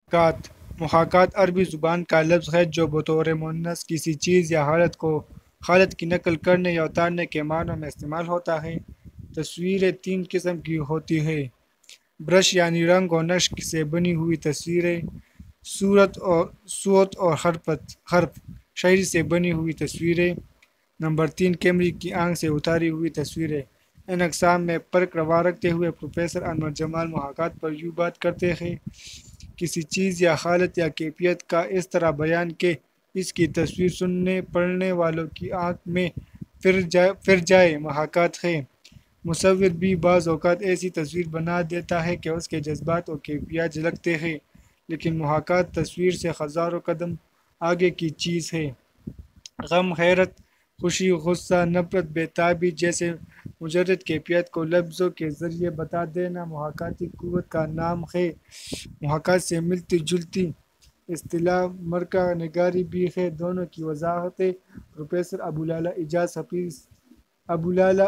محاکات محاکات عربی زبان کا لفظ ہے جو بطور مؤنث کسی چیز یا حالت کی نقل کرنے یا اتارنے کے معنوں میں استعمال ہوتا ہے۔ تصویریں تین قسم کی ہوتی ہیں: برش یعنی رنگ اور نقش سے بنی ہوئی تصویریں، صوت اور حرف شاعری سے بنی ہوئی تصویریں، نمبر 3 کیمرے کی آنکھ سے اتاری ہوئی تصویریں۔ ان اقسام میں فرق روا رکھتے ہوئے پروفیسر انور جمال محاکات پر یوں بات کرتے ہیں: کسی چیز یا حالت یا کیفیت کا اس طرح بیان کہ اس کی تصویر سننے پڑھنے والوں کی آنکھ میں پھر جائے، محاکات ہے۔ مصور بھی بعض اوقات ایسی تصویر بنا دیتا ہے کہ اس کے جذبات اور کیفیات جھلکتے ہیں، لیکن محاکات تصویر سے ہزاروں قدم آگے کی چیز ہے۔ غم، حیرت، خوشی، غصہ، نفرت، بے تابی جیسے مجرد کیفیت کو لفظوں کے ذریعے بتا دینا محاکاتی قوت کا نام ہے۔ محاکات سے ملتی جلتی اصطلاح مرکہ نگاری بھی ہے۔ دونوں کی وضاحتیں پروفیسر ابوالعلا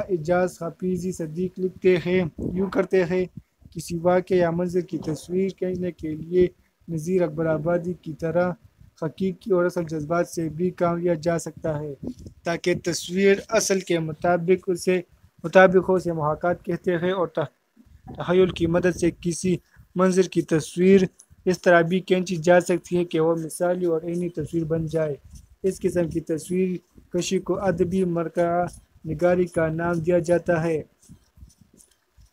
اعجاز حفیظی صدیق لکھتے ہیں، یوں کرتے ہیں: کسی واقعے یا منظر کی تصویر کھینچنے کے لیے نظیر اکبر آبادی کی طرح حقیقی اور اصل جذبات سے بھی کام لیا جا سکتا ہے تاکہ تصویر اصل کے مطابق ہو، اسے محاکات کہتے ہیں۔ اور تخیل کی مدد سے کسی منظر کی تصویر اس طرح بھی کھینچی جا سکتی ہے کہ وہ مثالی اور عینی تصویر بن جائے۔ اس قسم کی تصویر کشی کو ادبی مرکہ نگاری کا نام دیا جاتا ہے۔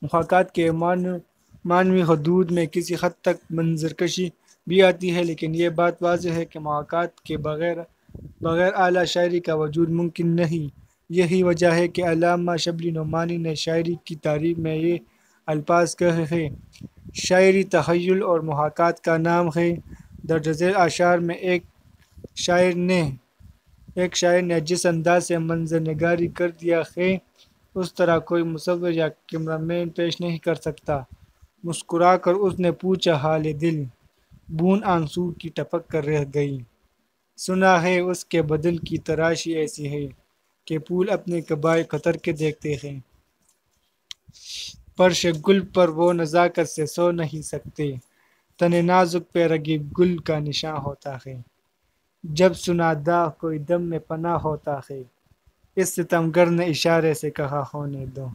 محاکات کے معنوی حدود میں کسی حد تک منظر کشی بھی آتی ہے، لیکن یہ بات واضح ہے کہ محاکات کے بغیر اعلیٰ شاعری کا وجود ممکن نہیں۔ یہی وجہ ہے کہ علامہ شبلی نعمانی نے شاعری کی تعریف میں یہ الفاظ کہے ہیں: شاعری تخیل اور محاکات کا نام ہے۔ درج ذیل اشعار میں ایک شاعر نے جس انداز سے منظر نگاری کر دیا ہے، اس طرح کوئی مصور یا کیمرامین پیش نہیں کر سکتا۔ مسکرا کر اس نے پوچھا حال دل، بوند آنسو کی ٹپک کر رہ گئی۔ سنا ہے اس کے بدن کی تراشی ایسی ہے کہ پھول اپنے قبائے قطر کے دیکھتے ہیں۔ فرش گل پر وہ نزاکت سے سو نہیں سکتے، تن نازک پہ رگِ گل کا نشاں ہوتا ہے۔ جب سنا داغ کوئی دم میں پنہاں ہوتا ہے، اس ستم گر نے اشارے سے کہا ہونے دو۔